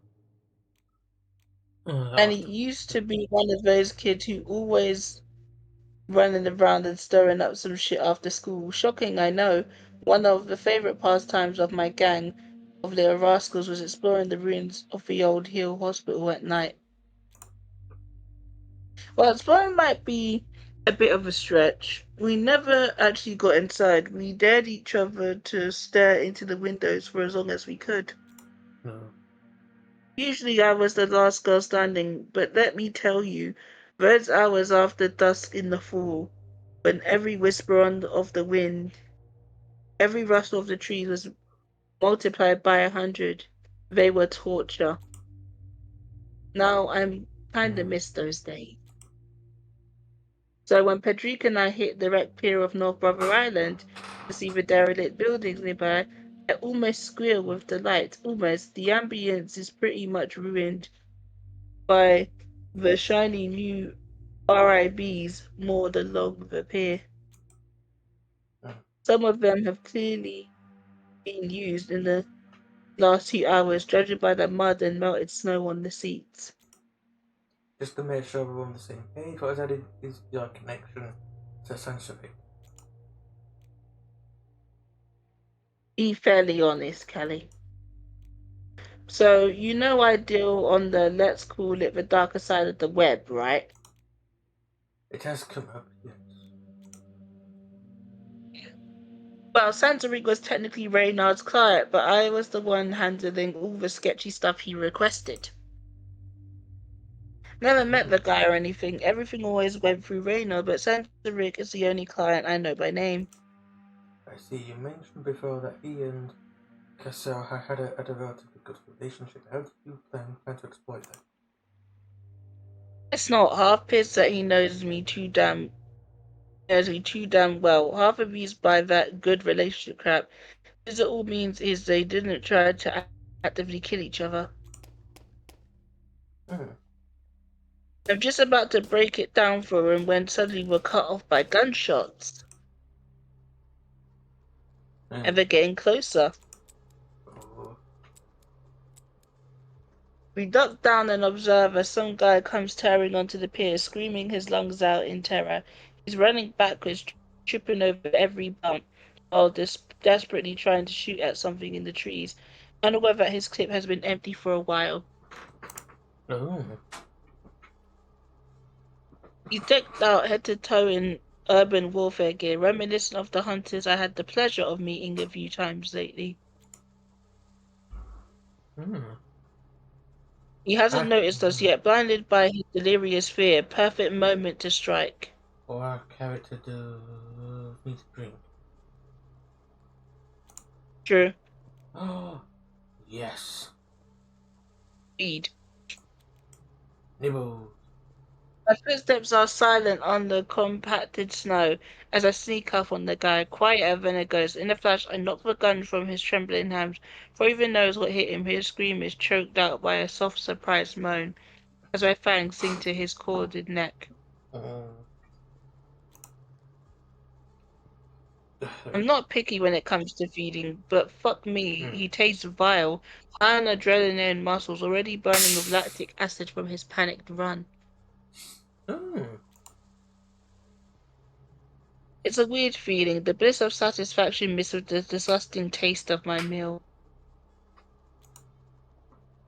And he after. used to be one of those kids who always running around and stirring up some shit after school. Shocking, I know. One of the favorite pastimes of my gang of little rascals was exploring the ruins of the old Hill Hospital at night. Well, exploring might be a bit of a stretch. We never actually got inside. We dared each other to stare into the windows for as long as we could. No. Usually I was the last girl standing, but let me tell you, those hours after dusk in the fall, when every whisper of the wind, every rustle of the trees was multiplied by 100, they were torture. Now I'm kind of Mm. miss those days. So when Pedrick and I hit the wrecked pier of North Brother Island to see the derelict buildings nearby, I almost squeal with delight. Almost. The ambience is pretty much ruined by the shiny new RIBs moored along the pier. Mm. Some of them have clearly been used in the last 2 hours, judging by the mud and melted snow on the seats. Just to make sure we're on the same page, what has added is your connection to sensory. Be fairly honest, Kelly. So, you know I deal on the, let's call it, the darker side of the web, right? It has come up, yes. Well, Santorik was technically Reynard's client, but I was the one handling all the sketchy stuff he requested. Never met Mm. the guy or anything. Everything always went through Reynard, but Santorik is the only client I know by name. I see you mentioned before that he and Cassell had a relatively good relationship. How do you plan to exploit that? It's not half pissed that he knows me too damn well. Half amused by that good relationship crap. Because it all means is they didn't try to actively kill each other. Mm. I'm just about to break it down for him when suddenly we're cut off by gunshots. Mm. And they're getting closer. Oh. We duck down and observe as some guy comes tearing onto the pier, screaming his lungs out in terror. He's running backwards, tripping over every bump, while desperately trying to shoot at something in the trees, unaware that his clip has been empty for a while. Oh. He's decked out head to toe in urban warfare gear, reminiscent of the hunters I had the pleasure of meeting a few times lately. Mm. He hasn't noticed us yet, blinded by his delirious fear. Perfect moment to strike. Or our character needs a drink. True. Oh, yes. Speed. Nibbles. My footsteps are silent on the compacted snow as I sneak up on the guy, quieter than a ghost. In a flash, I knock the gun from his trembling hands. Before he even knows what hit him, his scream is choked out by a soft, surprised moan as my fangs sink to his corded neck. Oh. I'm not picky when it comes to feeding, but fuck me, Mm. he tastes vile. High on adrenaline muscles, already burning with lactic acid from his panicked run. Mm. It's a weird feeling, the bliss of satisfaction mixed with the disgusting taste of my meal.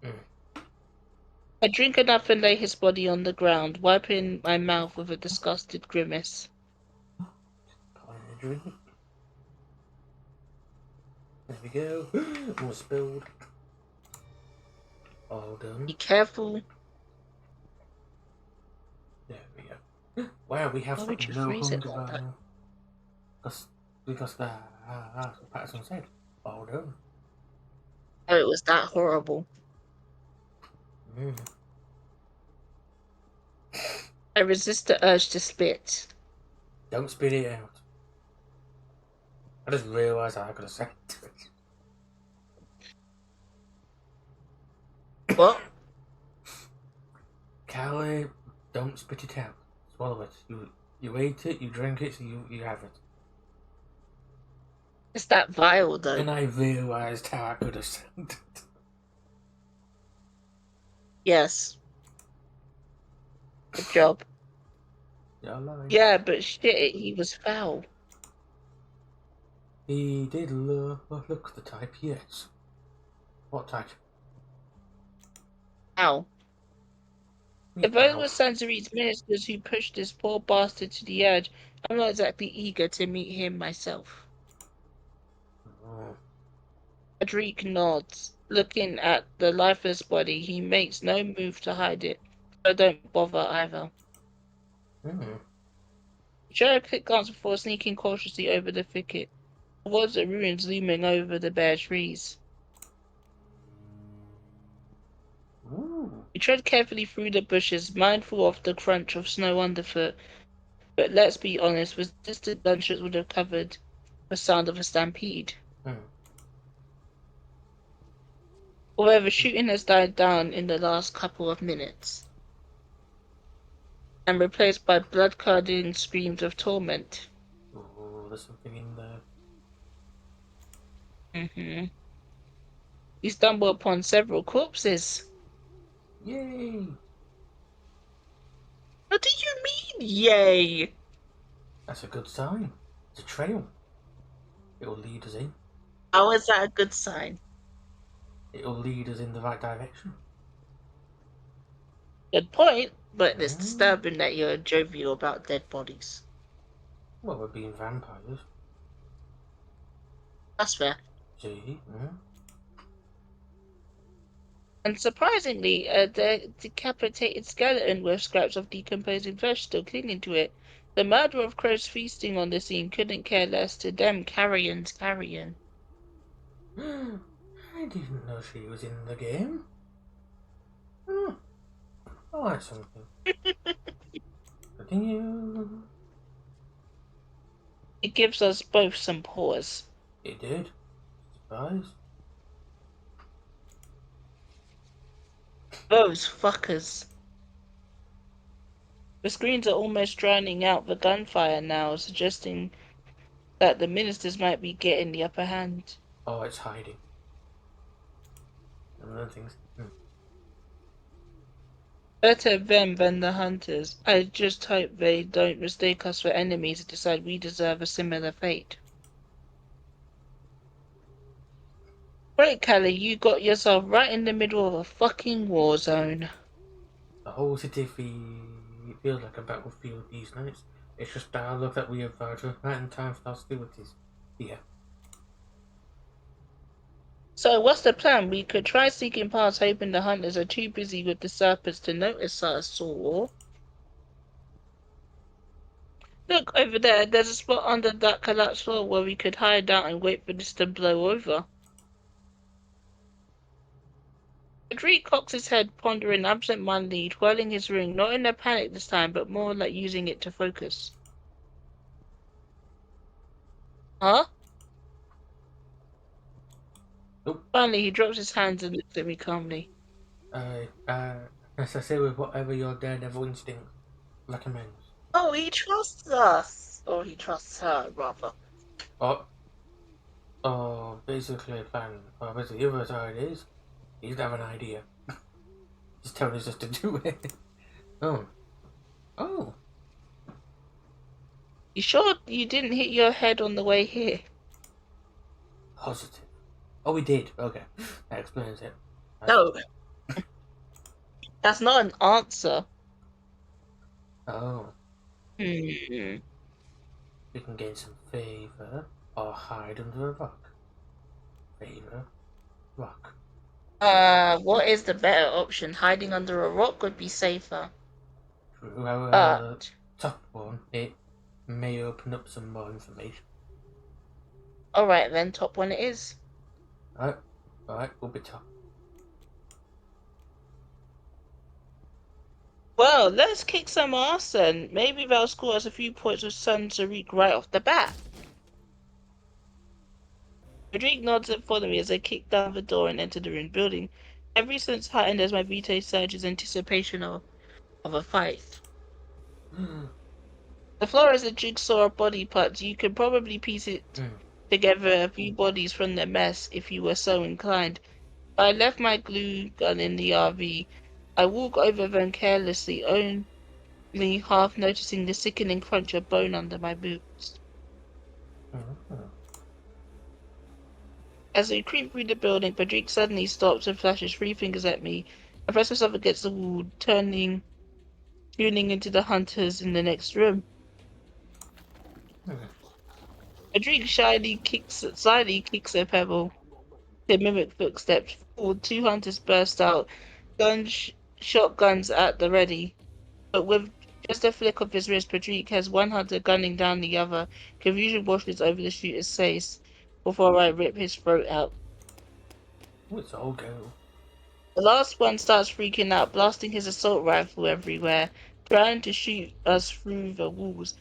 Mm. I drink enough and lay his body on the ground, wiping my mouth with a disgusted grimace. Pouring a drink. There we go. More spilled. All done. Be careful. There we go. Wow, we have Why would you no phrase it hunger like that? bar. Because that's what Patterson said. All done. Oh, it was that horrible. Mm. I resist the urge to spit. Don't spit it out. I just realised I could have said it. What? Callie, don't spit it out. Swallow it. You ate it, you drank it, so you have it. It's that vile, though. And I realised how I could have said it. Yes. Good job. You're lying. Yeah, but shit, he was foul. He did look the type, yes. What type? Ow. Me, If those ow. were Sansarit's ministers who pushed this poor bastard to the edge, I'm not exactly eager to meet him myself. Oh. Adric nods, looking at the lifeless body. He makes no move to hide it, so don't bother either. Mm. Share a quick glance before sneaking cautiously over the thicket, towards the ruins looming over the bare trees. Ooh. We tread carefully through the bushes, mindful of the crunch of snow underfoot. But let's be honest, resisted gunshots would have covered the sound of a stampede. Mm. However, shooting has died down in the last couple of minutes and replaced by blood-curdling screams of torment. Oh, there's something in there. We stumble upon several corpses. Yay! What do you mean, yay? That's a good sign. It's a trail. It'll lead us in. How is that a good sign? It'll lead us in the right direction. Good point, but it's Mm. disturbing that you're jovial about dead bodies. Well, we're being vampires. That's fair. See? Mm. And surprisingly, a decapitated skeleton with scraps of decomposing flesh still clinging to it. The murderer of crows feasting on the scene couldn't care less. To them, carrion's carrion. I didn't know she was in the game. Oh, I like something. Continue. It gives us both some pause. It did. Surprise. Those fuckers. The screens are almost drowning out the gunfire now, suggesting that the ministers might be getting the upper hand. Oh, it's hiding. And other things. Better them than the hunters. I just hope they don't mistake us for enemies and decide we deserve a similar fate. Great, Callie, you got yourself right in the middle of a fucking war zone. The whole city feels like a battlefield these nights. It's just bad luck that we have right in time for hostilities. Yeah. So what's the plan? We could try seeking paths, hoping the hunters are too busy with the serpents to notice us, or... Look, over there, there's a spot under that collapsed wall where we could hide out and wait for this to blow over. Rodrigue cocks his head, pondering absent-mindedly, twirling his ring, not in a panic this time, but more like using it to focus. Huh? Nope. Finally, he drops his hands and looks at me calmly. As I say, with whatever your daredevil instinct recommends. Oh, he trusts us! Or he trusts her, rather. Oh, basically, basically, the other side is, he doesn't have an idea. He's telling us just to do it. Oh. Oh. You sure you didn't hit your head on the way here? Positive. Oh, we did. Okay. That explains it. No, that's not an answer. Oh. Hmm. We can gain some favor or hide under a rock. Favor. Rock. What is the better option? Hiding under a rock would be safer. True. Our But, top one, it may open up some more information. alright then, top one it is. Alright. Alright, we'll be top. Well, let's kick some ass then. Maybe they'll score us a few points with Sun Tariq right off the bat. Rodrigue nods and follows me as I kick down the door and enter the ruined building. Every sense heightened as my vitae surges anticipation of a fight. The floor is a jigsaw of body parts. You could probably piece it together a few bodies from the mess if you were so inclined. I left my glue gun in the RV. I walk over them carelessly, only half noticing the sickening crunch of bone under my boots. As we creep through the building, Patrick suddenly stops and flashes three fingers at me. I press myself against the wall, tuning into the hunters in the next room. Patrick slyly kicks a pebble to mimic footsteps. Forward, two hunters burst out, shotguns at the ready. But with just a flick of his wrist, Patrick has one hunter gunning down the other. Confusion washes over the shooter's face before I rip his throat out. Let's all go. The last one starts freaking out, blasting his assault rifle everywhere, trying to shoot us through the walls.